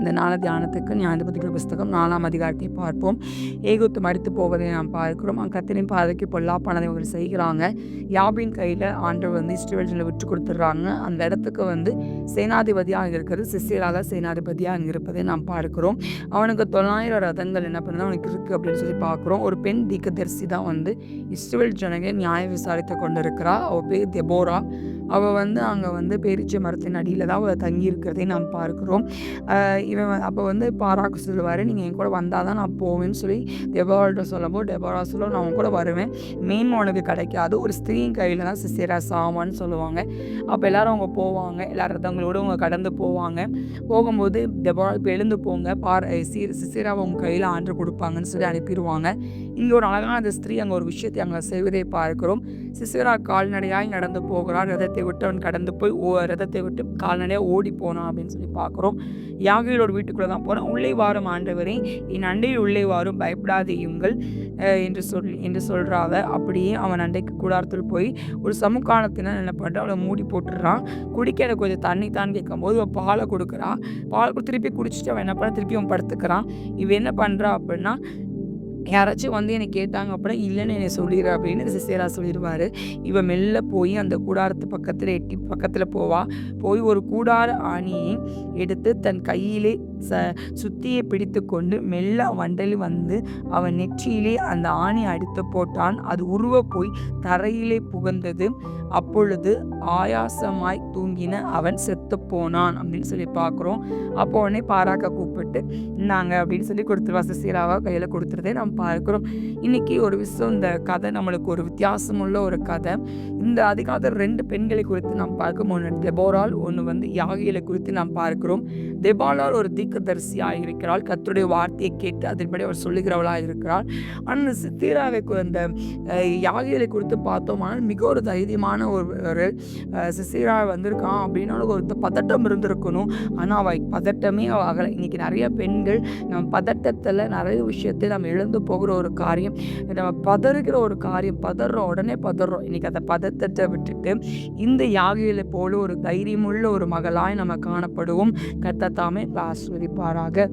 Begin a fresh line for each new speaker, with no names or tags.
இந்த நாள தியானத்துக்கு நியாயாதிபதிகள் புஸ்தகம் 4ஆம் அதிகாரத்தை பார்ப்போம். ஏகூத்து மரித்து போவதை நாம் பார்க்கிறோம். கர்த்தரின் பார்வைக்கு பொல்லாப்பானதை இவர்கள் செய்கிறாங்க. யாபின் கையில் ஆண்டவர் இஸ்ரவேல் ஜனங்களை விட்டு கொடுத்துட்றாங்க. அந்த இடத்துக்கு சேனாதிபதியாக இருக்கிறது சிசேரா தான் சேனாதிபதியாக அங்கே இருப்பதை நாம் பார்க்கிறோம். அவனுக்கு 900 ரதங்கள் என்ன பண்ணுறது அவனுக்கு இருக்குது அப்படின்னு சொல்லி பார்க்குறோம். ஒரு பெண் தீர்க்கதரிசி தான் இஸ்ரவேல் ஜனங்களை நியாயம் விசாரித்து கொண்டு இருக்கிறா. அவள் பேர் தெபோரா. அவள் அங்கே பேரிச்சை மரத்தின் அடியில் தான் அவள் தங்கி இருக்கிறதை நாம் பார்க்கிறோம். இவன் அப்போ பாராக்கு சொல்லுவார், நீங்கள் என் கூட வந்தால் தான் நான் போவேன்னு சொல்லி டெபோராள்கிட்ட சொல்லும்போது டெபோரா சொல்ல, நான் உன் கூட வருவேன், மேன்மை உனக்கு கிடைக்காது, ஒரு ஸ்திரீயின் கையில் தான் சிசேரா சாமான்னு சொல்லுவாங்க. அப்போ எல்லாரும் அவங்க போவாங்க, எல்லா ரதங்களோடு அவங்க கடந்து போவாங்க. போகும்போது டெபோரா இப்போ எழுந்து போங்க, சிசேராவை உங்கள் கையில் ஆண்டு கொடுப்பாங்கன்னு சொல்லி அனுப்பிடுவாங்க. இங்கே ஒரு அழகான அந்த ஸ்திரீ அங்கே ஒரு விஷயத்தை அங்கே செய்வதை பார்க்கிறோம். சிசேரா கால்நடையாய் நடந்து போகிறார். ரதத்தை விட்டு அவன் கடந்து போய் ரதத்தை விட்டு கால்நடையாக ஓடி போனான் அப்படின்னு சொல்லி பார்க்குறோம். யாகேலோட வீட்டுக்குள்ளே தான் போகிறான். உள்ளே வாரும் ஆண்டவரே, என் அண்டையில் உள்ளே வாரும், பயப்படாதீங்கள் என்று சொல்கிறாவ. அப்படியே அவன் அண்டைக்கு கூடாரத்தில் போய் ஒரு சமுக்காலத்தினால் என்ன பண்ணுறான், அவளை மூடி போட்டுடுறான். குடிக்க எனக்கு கொஞ்சம் தண்ணி தான் கேட்கும்போது அவள் பாலை கொடுக்குறான். பால் திருப்பி குடிச்சிட்டு அவன் என்ன பண்ண, திருப்பி அவன் படுத்துக்கிறான். இவன் என்ன பண்ணுறா அப்படின்னா, யாராச்சும் என்னை கேட்டாங்க அப்படின்னா இல்லைன்னு என்னை சொல்லிடு அப்படின்னு சிசேரா சொல்லிடுவார். இவன் மெல்ல போய் அந்த கூடாரத்து பக்கத்தில் போய் ஒரு கூடார ஆணியை எடுத்து தன் கையிலே சுத்தியை பிடித்து கொண்டு மெல்ல வண்டலி அவன் நெற்றியிலே அந்த ஆணி அடித்து போட்டான். அது உருவ போய் தரையிலே புகுந்தது. அப்பொழுது ஆயாசமாய் தூங்கின அவன் செத்து போனான் அப்படின்னு சொல்லி பார்க்குறோம். அப்போ உடனே பாராக்க கூப்பிட்டு இந்தாங்க அப்படின்னு சொல்லி கொடுத்துருவா. சிசேராவை கையில் கொடுத்துருதே நம்ம பார்க்குறோம். இன்னைக்கு ஒரு விஷயம், இந்த கதை நம்மளுக்கு ஒரு வித்தியாசமுள்ள ஒரு கதை. இந்த அதிகாரத்தில் 2 பெண்களை குறித்து நாம் பார்க்கும். ஒன்று தெபோராள், ஒன்று யாகேலை குறித்து நாம் பார்க்கிறோம். தெபோராள் ஒரு தீர்க்கதரிசியாக இருக்கிறாள். கர்த்தருடைய வார்த்தையை கேட்டு அதன்படி அவர் சொல்லுகிறவளாக இருக்கிறாள். ஆனால் சிசேராவை அந்த யாகேலை குறித்து பார்த்தோம். ஆனால் மிக ஒரு தைரியமான ஒரு சிசேரா வந்திருக்கான் அப்படின்னாலும் ஒரு பதட்டம் இருந்திருக்கணும். ஆனால் அவள் பதட்டமே ஆகலை. இன்னைக்கு நிறைய பெண்கள் நம்ம பதட்டத்தில் நிறைய விஷயத்தை நம்ம இழந்து போகிற ஒரு காரியம், நம்ம பதறுகிற ஒரு காரியம், உடனே பதறோம். இன்னைக்கு அந்த பதட்டத்தை விட்டுட்டு இந்த யாகேலை போல ஒரு தைரியமுள்ள ஒரு மகளாய் நம்ம காணப்படுவோம். கர்த்தர் தாமே ஆசீர்வதிப்பாராக.